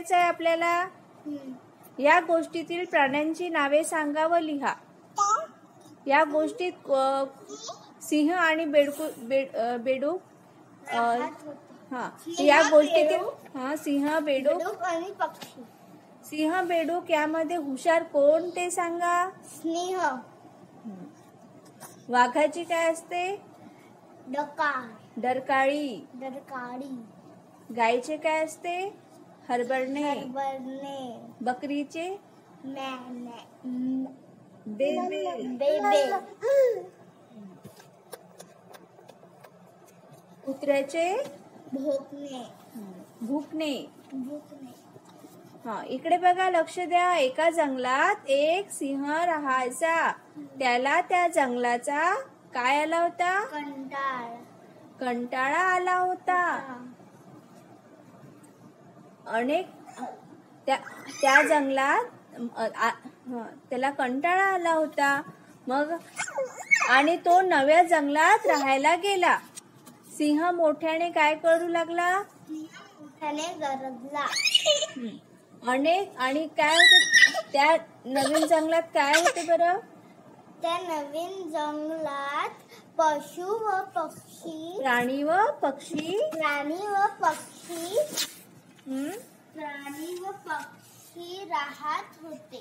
करायचं आहे आपल्याला. या गोष्टीतील प्राण्यांची नावे सांगा व लिहा. या गोष्टीत सिंह आणि बेडूक या गोष्टीतील सिंह बेडूक आणि पक्षी. सिंह बेडूक यामध्ये हुशार कोण ते सांगा. सिंह. वाघाची काय असते. डरकाळी. गायीचे काय असते. हरबरणे. बकरीचे बेबे. कुत्र्याचे भुकणे. इकडे बघा, लक्ष द्या. एका जंगलात एक सिंह राहायचा. त्याला त्या जंगलाचा काय आला होता. कंटाळा आला होता. त्या जंगलात त्याला कंटाळा आला होता. मग आणि तो नव्या जंगलात राहायला गेला. सिंह मोठ्याने काय करू लागला. गरजला. आणि काय होते त्या नवीन जंगलात. काय होते बरं. त्या नवीन जंगलात पशु व पक्षी प्राणी व पक्षी राहत होते.